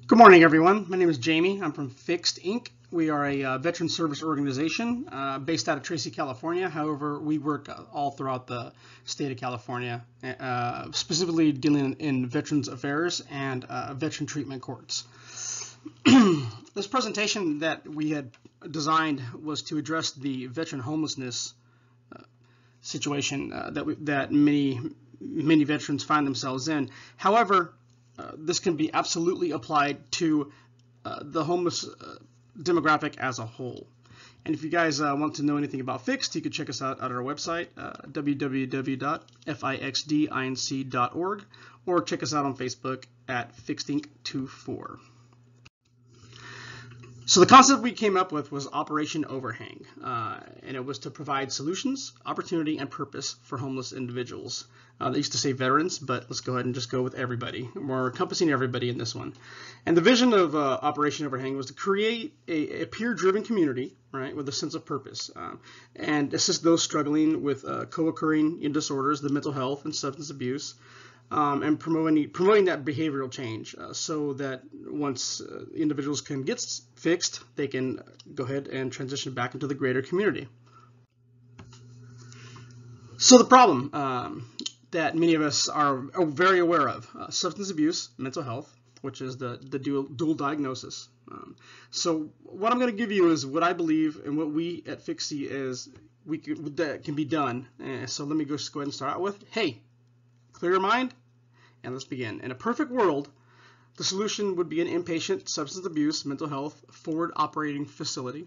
Good morning, everyone. My name is Jamie. I'm from Fixed Inc. We are a veteran service organization based out of Tracy, California. However, we work all throughout the state of California, specifically dealing in veterans affairs and veteran treatment courts. This presentation that we had designed was to address the veteran homelessness situation that many veterans find themselves in. However, this can be absolutely applied to the homeless demographic as a whole. And if you guys want to know anything about Fixed, you can check us out at our website, www.fixdinc.org, or check us out on Facebook at FixedInc24. So the concept we came up with was Operation Overhang, and it was to provide solutions, opportunity, and purpose for homeless individuals. They used to say veterans, but let's go ahead and just go with everybody. We're encompassing everybody in this one. And the vision of Operation Overhang was to create a peer-driven community, right, with a sense of purpose, and assist those struggling with co-occurring disorders, the mental health and substance abuse, and promoting that behavioral change so that once individuals can get fixed, they can go ahead and transition back into the greater community. So the problem that many of us are very aware of, substance abuse, mental health, which is the dual diagnosis. So what I'm going to give you is what I believe and what we at Fixie is that can be done. So let me just go ahead and start out with, hey, clear your mind, and let's begin. In a perfect world, the solution would be an inpatient substance abuse, mental health, forward operating facility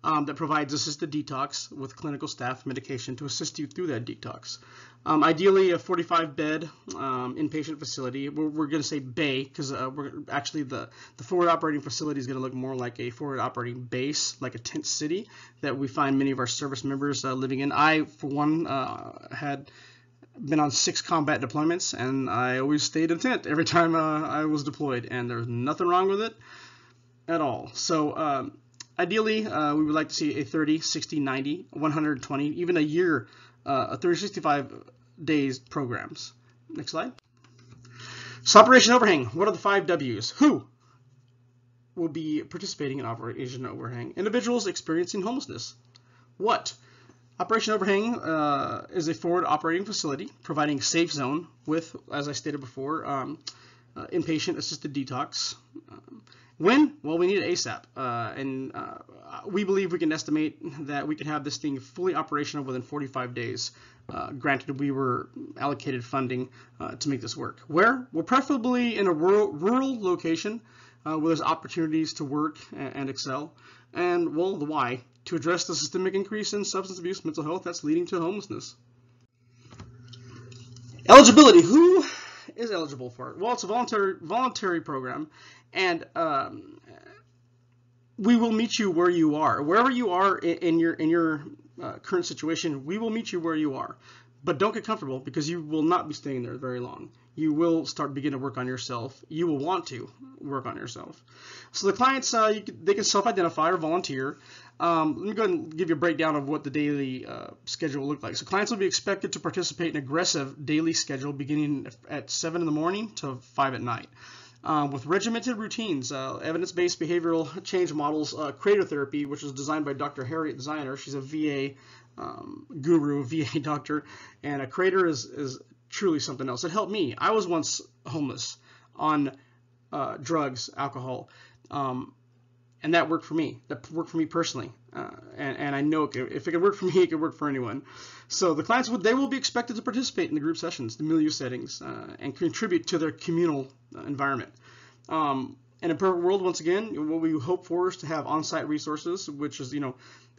that provides assisted detox with clinical staff medication to assist you through that detox. Ideally, a 45-bed inpatient facility. We're going to say bay because we're actually the forward operating facility is going to look more like a forward operating base, like a tent city that we find many of our service members living in. I, for one, had been on 6 combat deployments, and I always stayed in tent every time I was deployed, and there's nothing wrong with it at all. So ideally, we would like to see a 30, 60, 90, 120, even a year, 365 days programs. Next slide. So Operation Overhang, what are the 5 W's? Who will be participating in Operation Overhang? Individuals experiencing homelessness. What? Operation Overhang is a forward operating facility providing safe zone with, as I stated before, inpatient assisted detox. When? Well, we need it ASAP, and we believe we can estimate that we can have this thing fully operational within 45 days. Granted, we were allocated funding to make this work. Where? Well, preferably in a rural location where there's opportunities to work and excel. And, well, the why? To address the systemic increase in substance abuse, mental health that's leading to homelessness. Eligibility. Who is eligible for it? Well, it's a voluntary program, and we will meet you where you are. Wherever you are in your current situation, we will meet you where you are. But don't get comfortable because you will not be staying there very long. You will begin to work on yourself. You will want to work on yourself. So the clients, they can self-identify or volunteer. Let me go ahead and give you a breakdown of what the daily schedule will look like. So clients will be expected to participate in an aggressive daily schedule beginning at 7 in the morning to 5 at night. With regimented routines, evidence-based behavioral change models, creator therapy, which was designed by Dr. Harriet Ziner. She's a VA guru, VA doctor, and a creator is truly something else. It helped me. I was once homeless on drugs, alcohol, and that worked for me. That worked for me personally, and I know if it can work for me, it can work for anyone. So the clients they will be expected to participate in the group sessions, the milieu settings, and contribute to their communal environment. In a perfect world, once again, what we hope for is to have on-site resources, which is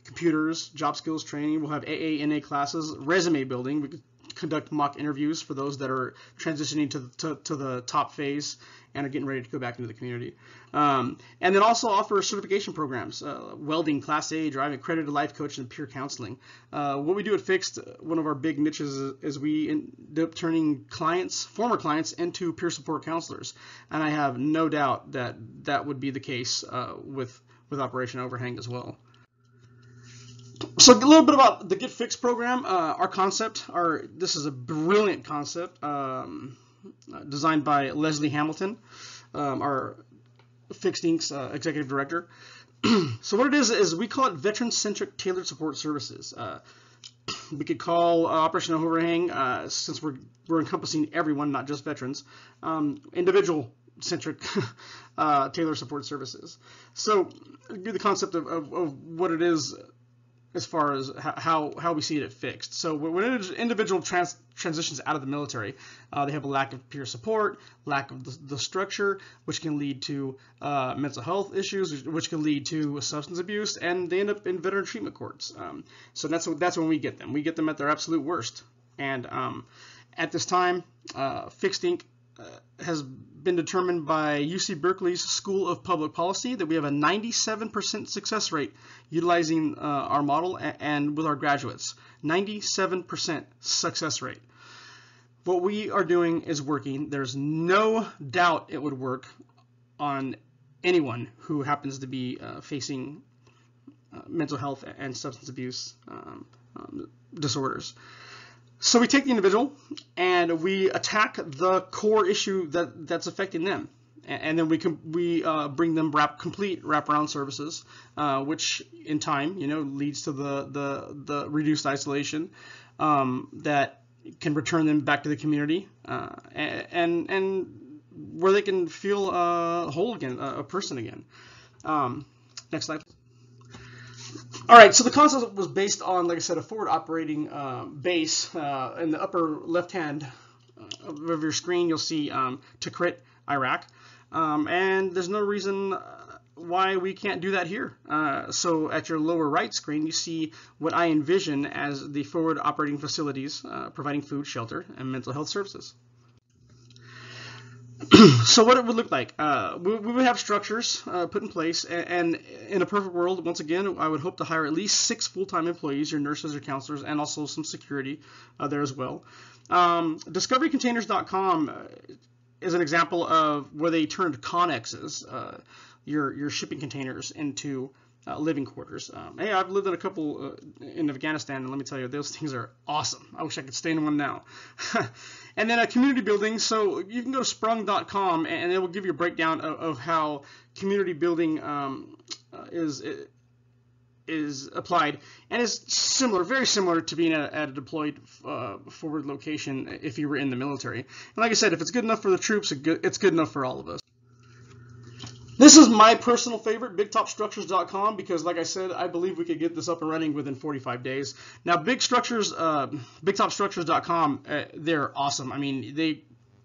computers, job skills training. We'll have AA, NA classes, resume building. We could conduct mock interviews for those that are transitioning to the top phase and are getting ready to go back into the community. And then also offer certification programs, welding, Class A, driving, accredited life coach, and peer counseling. What we do at Fixed, one of our big niches is we end up turning former clients into peer support counselors. And I have no doubt that that would be the case with Operation Overhang as well. So a little bit about the Get Fixed program. Our concept, this is a brilliant concept designed by Leslie Hamilton. Our Fixed Inc.'s executive director. So what it is we call it veteran-centric tailored support services. We could call Operation Overhang, since we're encompassing everyone, not just veterans, individual-centric tailored support services. So give you the concept of what it is as far as how we see it at Fixed. So when an individual transitions out of the military, they have a lack of peer support, lack of the structure, which can lead to mental health issues, which can lead to substance abuse, and they end up in veteran treatment courts. So that's when we get them. We get them at their absolute worst. And at this time, Fixed Inc. Has been determined by UC Berkeley's School of Public Policy that we have a 97% success rate utilizing our model and with our graduates. 97% success rate. What we are doing is working. There's no doubt it would work on anyone who happens to be facing mental health and substance abuse disorders. So we take the individual and we attack the core issue that's affecting them, and then we bring them complete wraparound services, which in time, leads to the reduced isolation that can return them back to the community, and where they can feel whole again, a person again. Next slide. All right, so the concept was based on, like I said, a forward operating base. In the upper left hand of your screen, you'll see Tikrit, Iraq, and there's no reason why we can't do that here. So at your lower right screen, you see what I envision as the forward operating facilities providing food, shelter, and mental health services. So what it would look like, we would have structures put in place, and in a perfect world, once again, I would hope to hire at least 6 full-time employees, your nurses, your counselors, and also some security there as well. DiscoveryContainers.com is an example of where they turned connexes, your shipping containers, into living quarters. Hey, I've lived in a couple in Afghanistan, and let me tell you, those things are awesome. I wish I could stay in one now. And then a community building, so you can go to sprung.com and it will give you a breakdown of how community building is applied, and is similar, very similar to being at a deployed forward location if you were in the military. And like I said, if it's good enough for the troops, it's good enough for all of us. This is my personal favorite, bigtopstructures.com, because like I said, I believe we could get this up and running within 45 days. Now, bigtopstructures.com, they're awesome. I mean,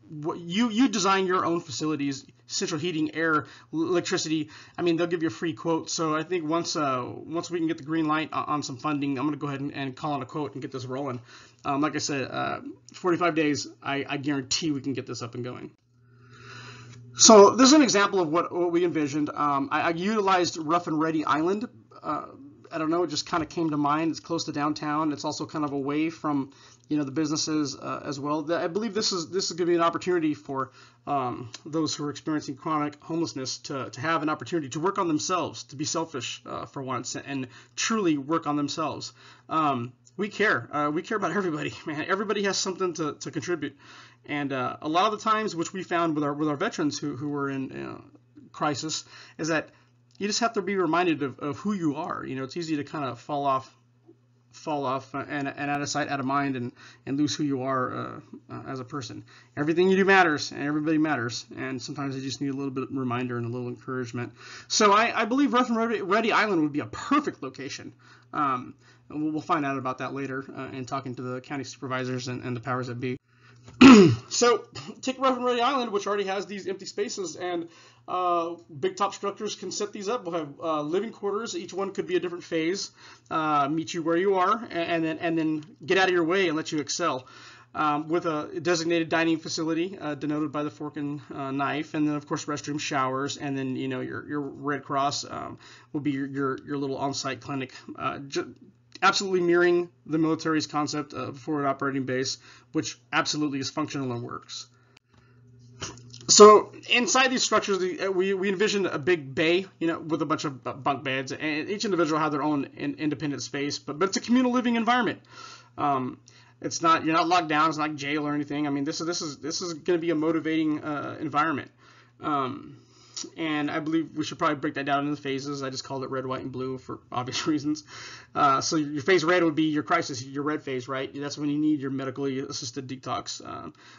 you design your own facilities, central heating, air, electricity. I mean, they'll give you a free quote. So I think once we can get the green light on some funding, I'm going to go ahead and call on a quote and get this rolling. Like I said, 45 days, I guarantee we can get this up and going. So this is an example of what we envisioned. I utilized Rough and Ready Island. I don't know, it just kind of came to mind. It's close to downtown. It's also kind of away from the businesses as well. I believe this is going to be an opportunity for those who are experiencing chronic homelessness to have an opportunity to work on themselves, to be selfish for once, and truly work on themselves. We care. We care about everybody, man. Everybody has something to contribute. And a lot of the times, which we found with our veterans who were in crisis, is that you just have to be reminded of who you are. It's easy to kind of fall off and out of sight, out of mind, and lose who you are as a person. Everything you do matters, and everybody matters. And sometimes you just need a little bit of reminder and a little encouragement. So I believe Rough and Ready Island would be a perfect location. We'll find out about that later in talking to the county supervisors and the powers that be. So take Rough and Ready Island, which already has these empty spaces, and Big Top Structures can set these up. We'll have living quarters. Each one could be a different phase, meet you where you are, and then get out of your way and let you excel. With a designated dining facility denoted by the fork and knife, and then of course restroom, showers, and then your Red Cross will be your little on-site clinic. Absolutely mirroring the military's concept of forward operating base, which absolutely is functional and works. So inside these structures, we envisioned a big bay, with a bunch of bunk beds, and each individual had their own independent space, but it's a communal living environment. It's not, you're not locked down. It's not jail or anything. I mean, this is going to be a motivating environment. And I believe we should probably break that down into phases. I just called it red, white, and blue for obvious reasons. So your phase red would be your crisis, your red phase, right? That's when you need your medically assisted detox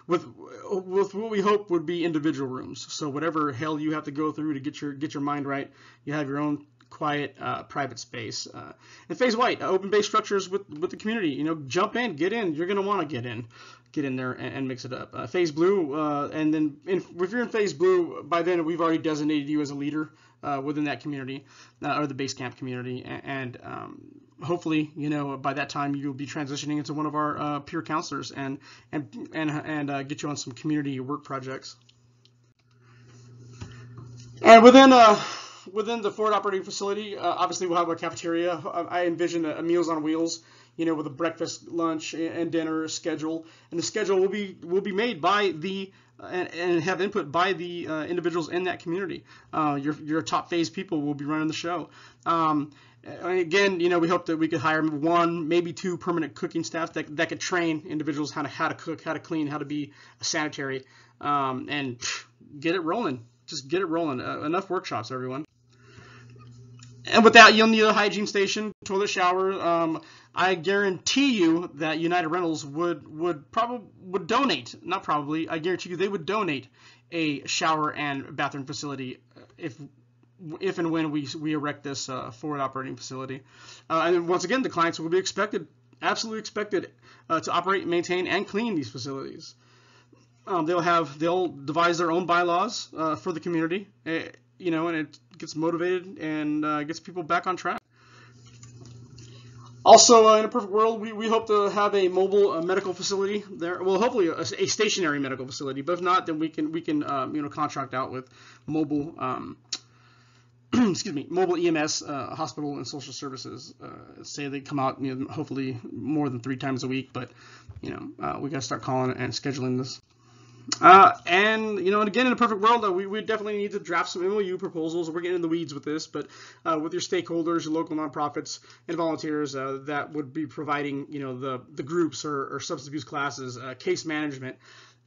with what we hope would be individual rooms. So whatever hell you have to go through to get your mind right, you have your own quiet, private space. And phase white, open-based structures with the community. You know, jump in, get in. You're going to want to get in there and mix it up. Phase blue, and then if you're in phase blue, by then we've already designated you as a leader within that community or the base camp community, and hopefully, you know, by that time you'll be transitioning into one of our peer counselors and get you on some community work projects. And within the forward operating facility, obviously we'll have a cafeteria. I envision a Meals on Wheels, you know, with a breakfast, lunch, and dinner schedule. And the schedule will be made by the and have input by the individuals in that community. Your top phase people will be running the show. Again, you know, we hope that we could hire 1, maybe 2 permanent cooking staff that could train individuals how to cook, how to clean, how to be sanitary, and get it rolling. Just get it rolling. Enough workshops, everyone. And with that, you'll need a hygiene station, toilet, shower. I guarantee you that United Rentals would donate. Not probably. I guarantee you they would donate a shower and bathroom facility if and when we erect this forward operating facility. And once again, the clients will be absolutely expected, to operate, maintain, and clean these facilities. They'll devise their own bylaws for the community, you know, and it gets motivated and gets people back on track. Also, in a perfect world, we hope to have a mobile medical facility there. Well, hopefully a stationary medical facility, but if not, then we can you know, contract out with mobile excuse me, mobile EMS, hospital and social services. Say they come out, you know, hopefully more than 3 times a week, but you know, we got to start calling and scheduling this. And you know, and again, in a perfect world, we definitely need to draft some MOU proposals. We're getting in the weeds with this, but with your stakeholders, your local nonprofits, and volunteers that would be providing, you know, the groups or substance abuse classes, case management,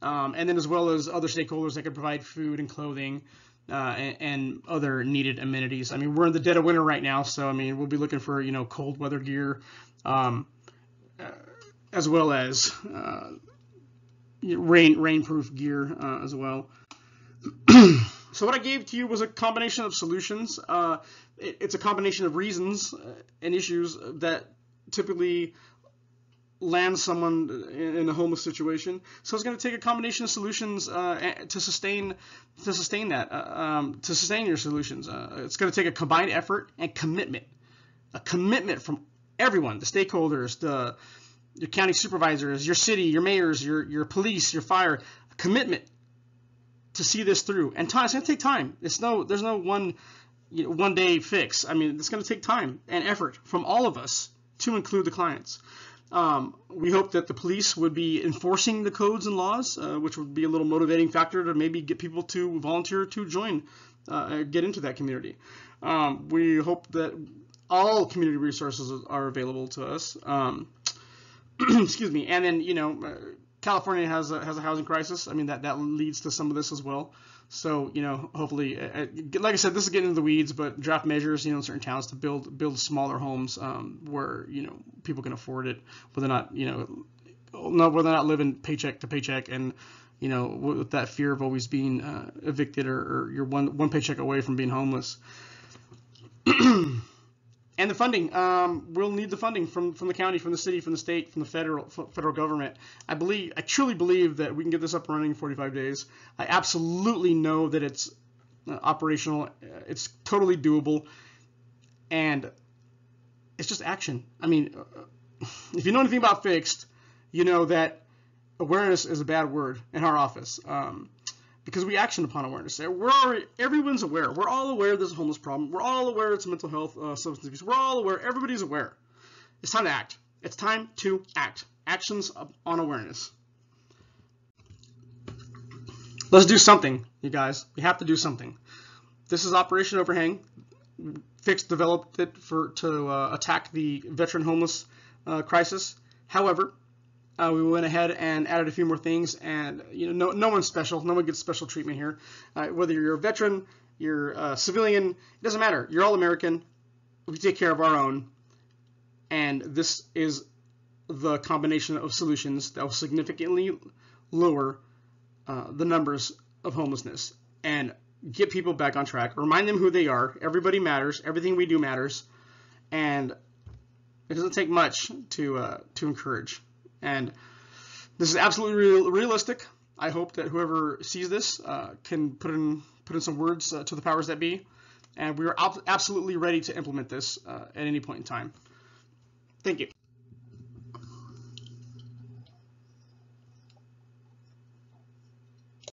and then as well as other stakeholders that could provide food and clothing and other needed amenities. I mean, we're in the dead of winter right now, so I mean, we'll be looking for, you know, cold weather gear, as well as rainproof gear as well. So what I gave to you was a combination of solutions. It's a combination of reasons and issues that typically land someone in a homeless situation. So it's going to take a combination of solutions to sustain your solutions. It's going to take a combined effort and commitment, from everyone, the stakeholders, your county supervisors, your city, your mayors, your police, your fire, a commitment to see this through. And time, it's going to take time. There's no one day fix. I mean, it's going to take time and effort from all of us, to include the clients. We hope that the police would be enforcing the codes and laws, which would be a little motivating factor to maybe get people to volunteer to join, get into that community. We hope that all community resources are available to us. Excuse me. And then, you know, California has a housing crisis. I mean, that leads to some of this as well. So, you know, hopefully, like I said, this is getting into the weeds, but draft measures, you know, in certain towns to build smaller homes where, you know, people can afford it, whether or not living paycheck to paycheck, and, you know, with that fear of always being evicted or you're one paycheck away from being homeless. And the funding, we'll need the funding from the county, from the city, from the state, from the federal government. I truly believe that we can get this up and running in 45 days. I absolutely know that it's operational. It's totally doable, and it's just action. I mean, if you know anything about fixed, you know that awareness is a bad word in our office. Because we action upon awareness. Everyone's aware. We're all aware there's a homeless problem. We're all aware it's mental health, substance abuse. We're all aware. Everybody's aware. It's time to act. It's time to act. Actions on awareness. Let's do something, you guys. We have to do something. This is Operation Overhang. Fixed developed it to attack the veteran homeless crisis. However, we went ahead and added a few more things, and no one's special. No one gets special treatment here. Whether you're a veteran, you're a civilian, it doesn't matter. You're all American. We take care of our own, and this is the combination of solutions that will significantly lower the numbers of homelessness and get people back on track. Remind them who they are. Everybody matters. Everything we do matters, and it doesn't take much to encourage. And this is absolutely realistic. I hope that whoever sees this can put in some words to the powers that be, and we are absolutely ready to implement this at any point in time. Thank you.